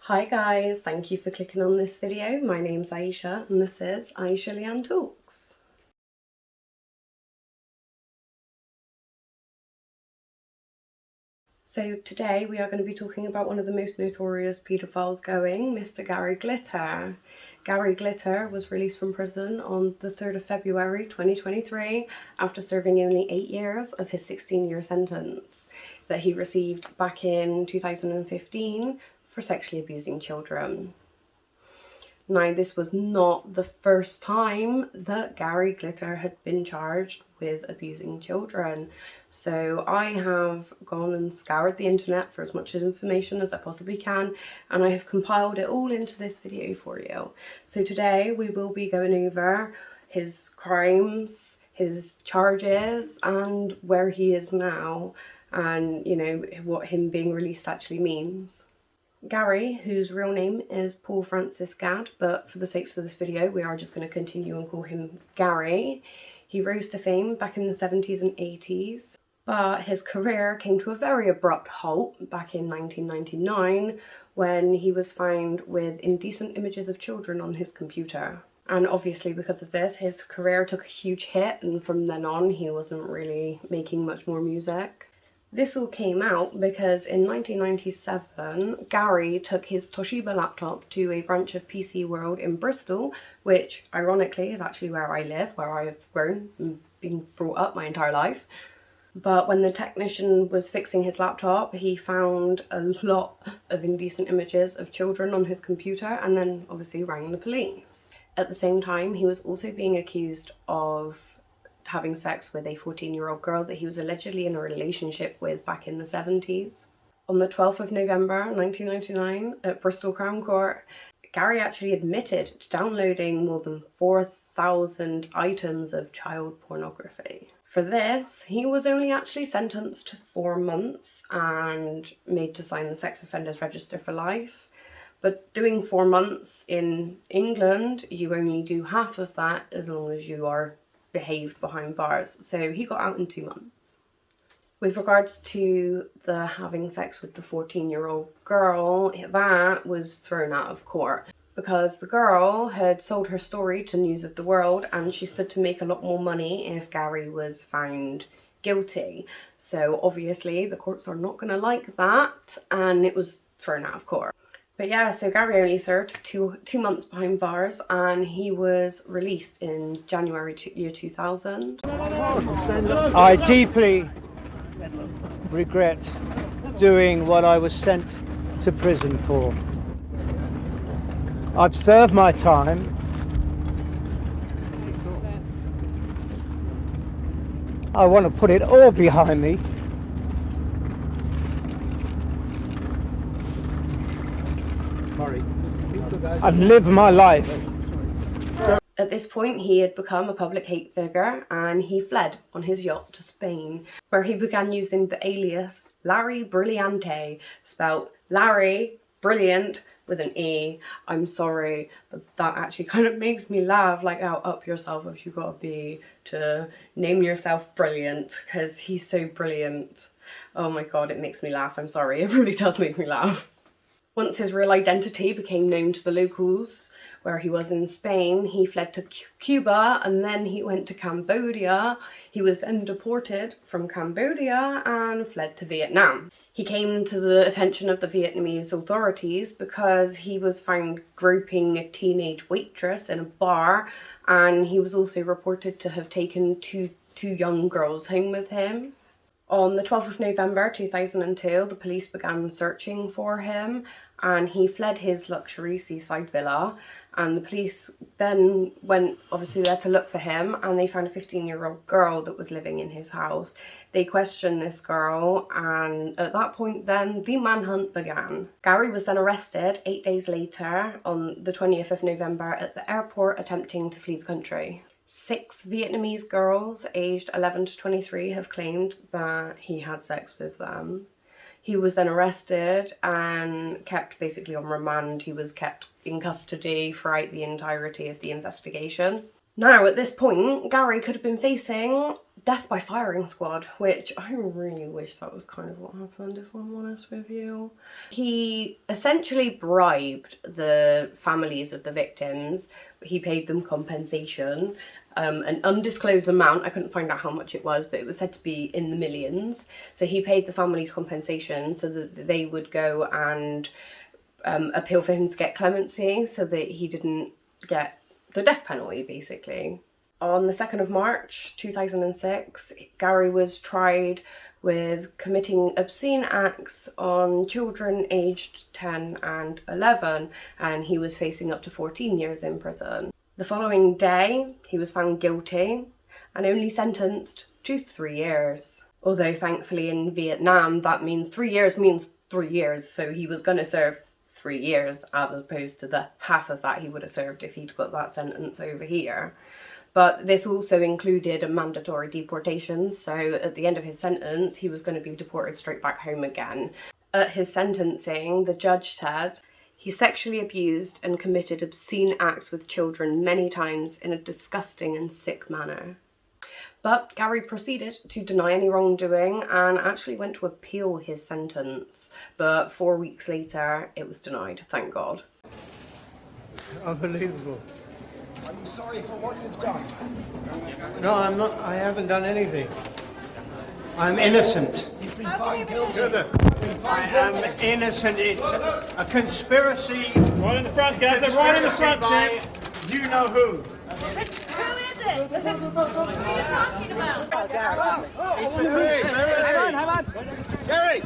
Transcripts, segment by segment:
Hi guys, thank you for clicking on this video. My name's Aisha and this is aishaleeanntalks. So today we are going to be talking about one of the most notorious paedophiles going, Mr. Gary Glitter. Gary Glitter was released from prison on the 3rd of February 2023 after serving only 8 years of his 16-year sentence that he received back in 2015 for sexually abusing children. Now, this was not the first time that Gary Glitter had been charged with abusing children. So I have gone and scoured the internet for as much information as I possibly can, and I have compiled it all into this video for you. So today we will be going over his crimes, his charges, and where he is now, and what him being released actually means. Gary, whose real name is Paul Francis Gadd, but for the sakes of this video we are just going to continue and call him Gary. He rose to fame back in the 70s and 80s, but his career came to a very abrupt halt back in 1999 when he was found with indecent images of children on his computer. And obviously because of this, his career took a huge hit, and from then on he wasn't really making much more music. This all came out because in 1997, Gary took his Toshiba laptop to a branch of PC World in Bristol, which ironically is actually where I live, where I have grown and been brought up my entire life. But when the technician was fixing his laptop, he found a lot of indecent images of children on his computer and then obviously rang the police. At the same time, he was also being accused of having sex with a 14-year-old girl that he was allegedly in a relationship with back in the 70s. On the 12th of November 1999 at Bristol Crown Court, Gary actually admitted to downloading more than 4,000 items of child pornography. For this, he was only actually sentenced to 4 months and made to sign the sex offenders register for life. But doing 4 months in England, you only do half of that as long as you are behaved behind bars, so he got out in 2 months. With regards to the having sex with the 14-year-old girl, that was thrown out of court because the girl had sold her story to News of the World and she stood to make a lot more money if Gary was found guilty. So obviously the courts are not going to like that, and it was thrown out of court. But yeah, so Gary only served two months behind bars and he was released in January year 2000. I deeply regret doing what I was sent to prison for. I've served my time. I want to put it all behind me. And live my life. At this point, he had become a public hate figure and he fled on his yacht to Spain, where he began using the alias Larry Brilliante, spelled Larry Brilliant with an E. I'm sorry, but that actually kind of makes me laugh, like how up yourself if you gotta be to name yourself Brilliant, because he's so brilliant. Oh my god, it makes me laugh. I'm sorry, it really does make me laugh. Once his real identity became known to the locals, where he was in Spain, he fled to Cuba and then he went to Cambodia. He was then deported from Cambodia and fled to Vietnam. He came to the attention of the Vietnamese authorities because he was found groping a teenage waitress in a bar, and he was also reported to have taken two young girls home with him. On the 12th of November 2002, the police began searching for him and he fled his luxury seaside villa, and the police then went obviously there to look for him and they found a 15-year-old girl that was living in his house. They questioned this girl and at that point then the manhunt began. Gary was then arrested 8 days later on the 20th of November at the airport attempting to flee the country. 6 Vietnamese girls aged 11 to 23 have claimed that he had sex with them. He was then arrested and kept basically on remand. He was kept in custody throughout the entirety of the investigation. Now, at this point, Gary could have been facing death by firing squad, which I really wish that was kind of what happened, if I'm honest with you. He essentially bribed the families of the victims. He paid them compensation, an undisclosed amount. I couldn't find out how much it was, but it was said to be in the millions. So he paid the families compensation so that they would go and appeal for him to get clemency so that he didn't get the death penalty, basically. On the 2nd of March 2006, Gary was tried with committing obscene acts on children aged 10 and 11, and he was facing up to 14 years in prison. The following day, he was found guilty and only sentenced to 3 years. Although thankfully in Vietnam, that means 3 years means 3 years, so he was going to serve 3 years as opposed to the half of that he would have served if he'd got that sentence over here. But this also included a mandatory deportation, so at the end of his sentence, he was going to be deported straight back home again. At his sentencing, the judge said, "He sexually abused and committed obscene acts with children many times in a disgusting and sick manner." But Gary proceeded to deny any wrongdoing and actually went to appeal his sentence. But 4 weeks later, it was denied, thank God. Unbelievable. Are you sorry for what you've done? No, I'm not. I haven't done anything. I'm innocent. You've been found guilty. You've been found guilty. I'm innocent. It's a conspiracy. Right in the front, guys. They're right in the front, by Jim. you know who. Who is it? What are you talking about? It's a conspiracy. Gary!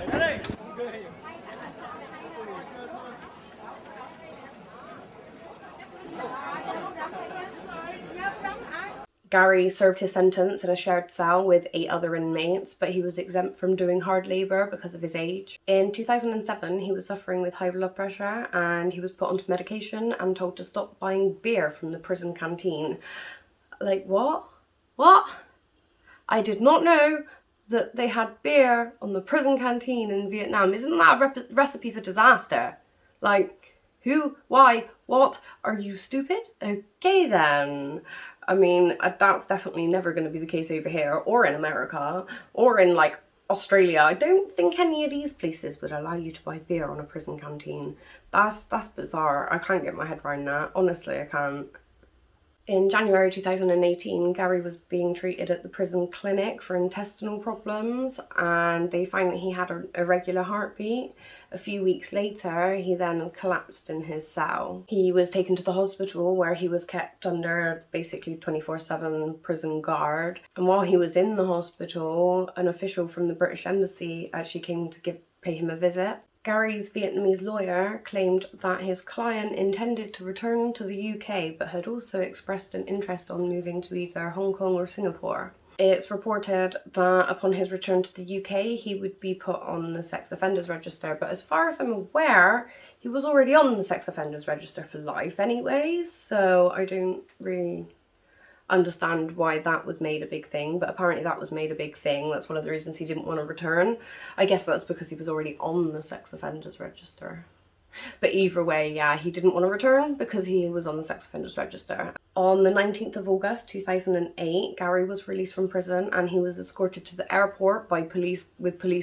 Gary served his sentence in a shared cell with 8 other inmates, but he was exempt from doing hard labour because of his age. In 2007, he was suffering with high blood pressure and he was put onto medication and told to stop buying beer from the prison canteen. Like, what? What? I did not know that they had beer on the prison canteen in Vietnam. Isn't that a recipe for disaster? Like, who, why, what? Are you stupid? Okay then. I mean, that's definitely never going to be the case over here, or in America, or in, like, Australia. I don't think any of these places would allow you to buy beer on a prison canteen. That's bizarre. I can't get my head around that. Honestly, I can't. In January 2018, Gary was being treated at the prison clinic for intestinal problems, and they found that he had an irregular heartbeat. A few weeks later, he then collapsed in his cell. He was taken to the hospital where he was kept under basically 24/7 prison guard. And while he was in the hospital, an official from the British Embassy actually came to pay him a visit. Gary's Vietnamese lawyer claimed that his client intended to return to the UK but had also expressed an interest on moving to either Hong Kong or Singapore. It's reported that upon his return to the UK he would be put on the sex offenders register, but as far as I'm aware he was already on the sex offenders register for life anyways, so I don't really understand why that was made a big thing, but apparently that was made a big thing. That's one of the reasons he didn't want to return. I guess that's because he was already on the sex offenders register. But either way, yeah, he didn't want to return because he was on the sex offenders register. On the 19th of August 2008, Gary was released from prison and he was escorted to the airport by police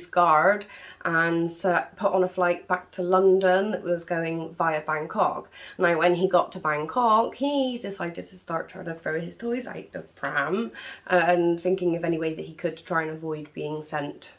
guard and put on a flight back to London that was going via Bangkok. Now, when he got to Bangkok, he decided to start trying to throw his toys out the pram and thinking of any way that he could try and avoid being sent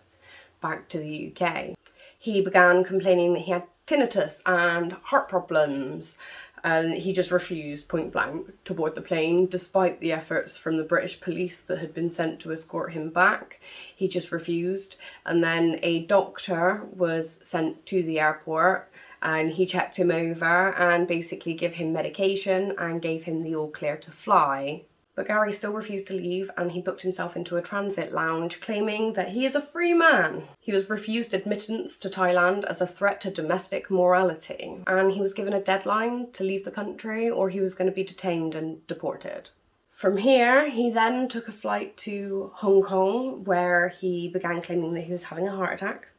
back to the UK. He began complaining that he had tinnitus and heart problems, and he just refused point blank to board the plane despite the efforts from the British police that had been sent to escort him back. He just refused, and then a doctor was sent to the airport and he checked him over and basically gave him medication and gave him the all clear to fly. But Gary still refused to leave and he booked himself into a transit lounge, claiming that he is a free man. He was refused admittance to Thailand as a threat to domestic morality, and he was given a deadline to leave the country or he was going to be detained and deported. From here, he then took a flight to Hong Kong, where he began claiming that he was having a heart attack.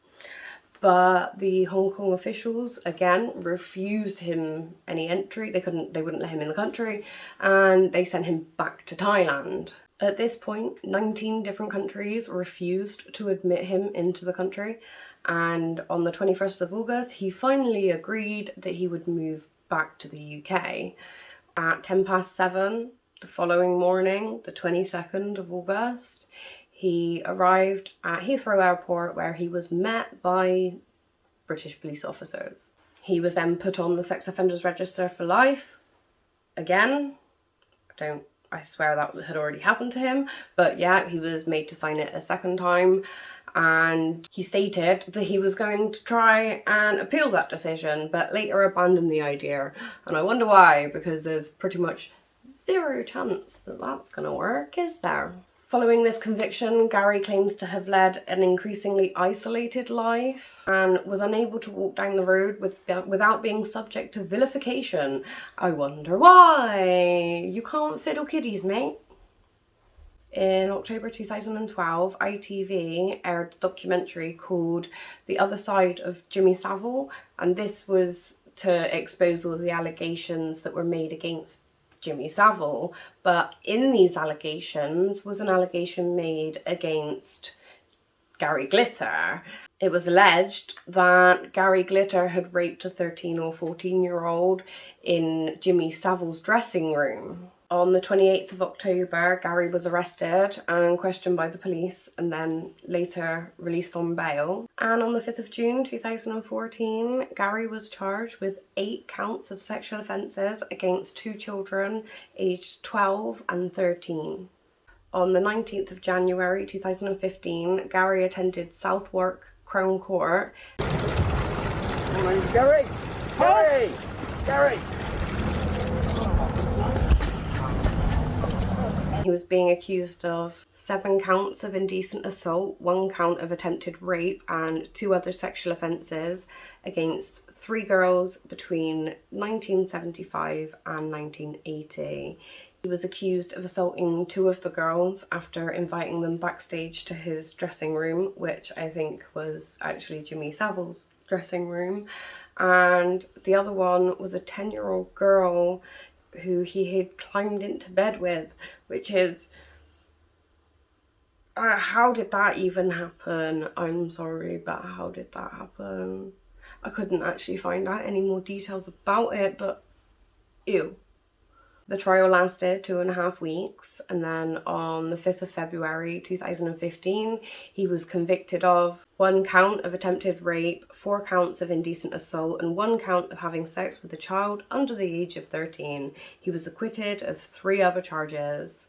But the Hong Kong officials, again, refused him any entry. They wouldn't let him in the country, and they sent him back to Thailand. At this point, 19 different countries refused to admit him into the country, and on the 21st of August, he finally agreed that he would move back to the UK. At 7:10 the following morning, the 22nd of August, he arrived at Heathrow Airport, where he was met by British police officers. He was then put on the sex offenders register for life. Again, I swear that had already happened to him, but yeah, he was made to sign it a second time, and he stated that he was going to try and appeal that decision, but later abandoned the idea. And I wonder why, because there's pretty much zero chance that that's going to work, is there? Following this conviction, Gary claims to have led an increasingly isolated life and was unable to walk down the road without being subject to vilification. I wonder why. You can't fiddle kiddies, mate. In October 2012, ITV aired a documentary called The Other Side of Jimmy Savile, and this was to expose all the allegations that were made against Jimmy Savile. But in these allegations was an allegation made against Gary Glitter. It was alleged that Gary Glitter had raped a 13 or 14-year-old in Jimmy Savile's dressing room. On the 28th of October, Gary was arrested and questioned by the police and then later released on bail. And on the 5th of June 2014, Gary was charged with 8 counts of sexual offences against 2 children aged 12 and 13. On the 19th of January 2015, Gary attended Southwark Crown Court. Gary! Gary! Gary! He was being accused of 7 counts of indecent assault, 1 count of attempted rape, and 2 other sexual offences against 3 girls between 1975 and 1980. He was accused of assaulting 2 of the girls after inviting them backstage to his dressing room, which I think was actually Jimmy Savile's dressing room. And the other one was a 10-year-old girl who he had climbed into bed with, which is... how did that even happen? I'm sorry, but how did that happen? I couldn't actually find out any more details about it, but ew. The trial lasted 2.5 weeks, and then on the 5th of February 2015, he was convicted of 1 count of attempted rape, 4 counts of indecent assault, and 1 count of having sex with a child under the age of 13. He was acquitted of 3 other charges.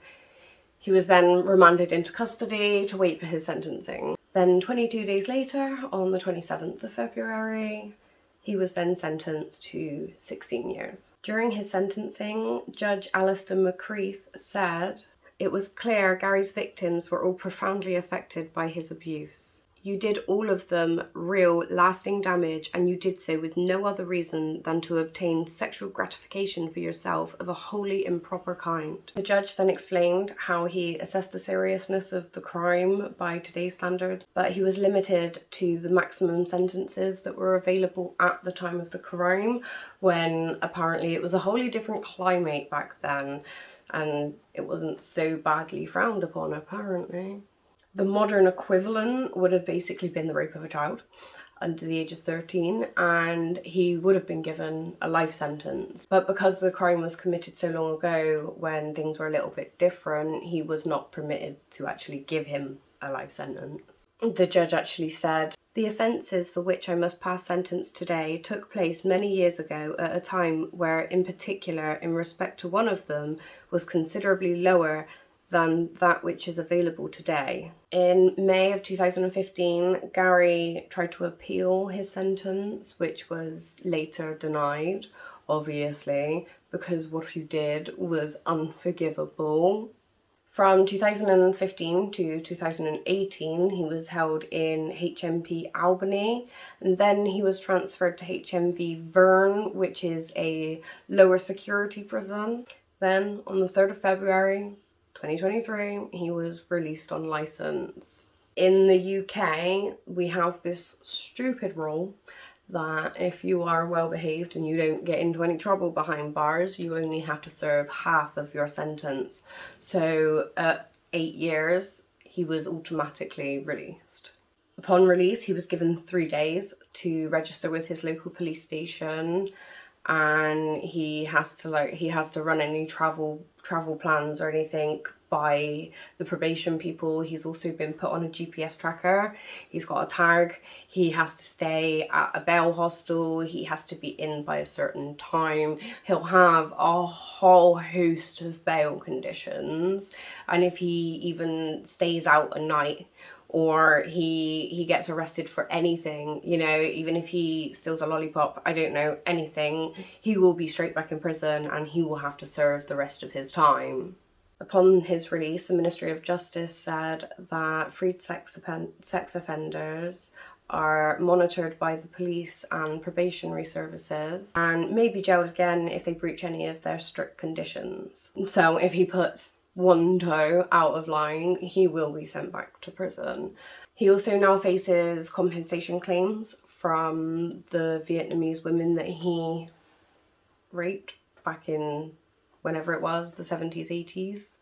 He was then remanded into custody to wait for his sentencing. Then 22 days later, on the 27th of February, he was then sentenced to 16 years. During his sentencing, Judge Alistair McCreath said, "It was clear Gary's victims were all profoundly affected by his abuse. You did all of them real, lasting damage, and you did so with no other reason than to obtain sexual gratification for yourself of a wholly improper kind." The judge then explained how he assessed the seriousness of the crime by today's standards, but he was limited to the maximum sentences that were available at the time of the crime, when apparently it was a wholly different climate back then, and it wasn't so badly frowned upon, apparently. The modern equivalent would have basically been the rape of a child under the age of 13, and he would have been given a life sentence. But because the crime was committed so long ago, when things were a little bit different, he was not permitted to actually give him a life sentence. The judge actually said, "The offences for which I must pass sentence today took place many years ago at a time where, in particular, in respect to one of them, was considerably lower than that which is available today." In May of 2015, Gary tried to appeal his sentence, which was later denied, obviously, because what he did was unforgivable. From 2015 to 2018, he was held in HMP Albany, and then he was transferred to HMV Verne, which is a lower security prison. Then, on the 3rd of February 2023, he was released on licence. In the UK, we have this stupid rule that if you are well behaved and you don't get into any trouble behind bars, you only have to serve half of your sentence. So at 8 years, he was automatically released. Upon release, he was given 3 days to register with his local police station, and he has to run any travel plans or anything by the probation people. He's also been put on a GPS tracker. He's got a tag. He has to stay at a bail hostel. He has to be in by a certain time. He'll have a whole host of bail conditions, and if he even stays out a night or he gets arrested for anything, you know, even if he steals a lollipop, I don't know, anything, he will be straight back in prison and he will have to serve the rest of his time. Upon his release, the Ministry of Justice said that freed sex offenders are monitored by the police and probationary services and may be jailed again if they breach any of their strict conditions. So if he puts one toe out of line, he will be sent back to prison. He also now faces compensation claims from the Vietnamese women that he raped back in whenever it was, the 70s, 80s.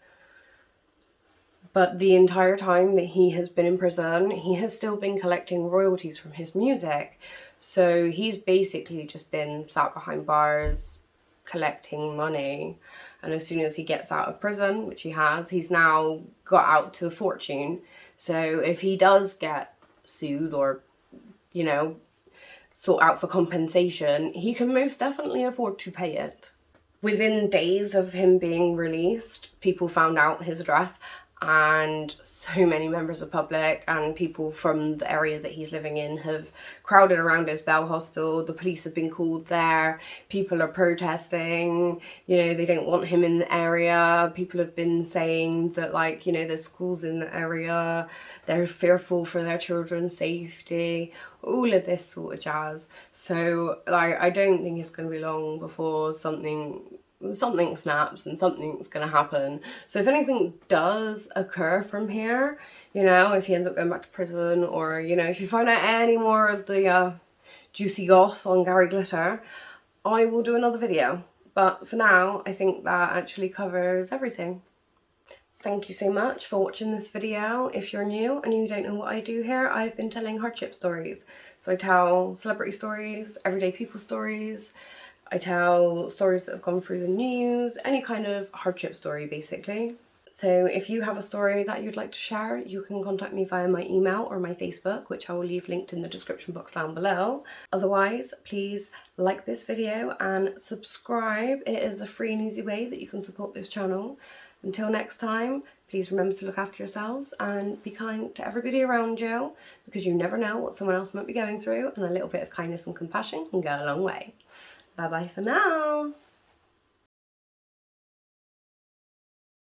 But the entire time that he has been in prison, he has still been collecting royalties from his music. So he's basically just been sat behind bars collecting money. And as soon as he gets out of prison, which he has, he's now got out to a fortune. So if he does get sued or, you know, sought out for compensation, he can most definitely afford to pay it. Within days of him being released, people found out his address, and so many members of the public and people from the area that he's living in have crowded around his bail hostel. The police have been called there. People are protesting, you know, they don't want him in the area. People have been saying that, like, you know, there's schools in the area, they're fearful for their children's safety, all of this sort of jazz. So, like, I don't think it's going to be long before something snaps and something's going to happen. So if anything does occur from here, you know, if he ends up going back to prison, or, you know, if you find out any more of the juicy goss on Gary Glitter, I will do another video. But for now, I think that actually covers everything. Thank you so much for watching this video. If you're new and you don't know what I do here, I've been telling hardship stories. So I tell celebrity stories, everyday people stories, I tell stories that have gone through the news, any kind of hardship story basically. So if you have a story that you'd like to share, you can contact me via my email or my Facebook, which I will leave linked in the description box down below. Otherwise, please like this video and subscribe. It is a free and easy way that you can support this channel. Until next time, please remember to look after yourselves and be kind to everybody around you, because you never know what someone else might be going through, and a little bit of kindness and compassion can go a long way. Bye bye for now.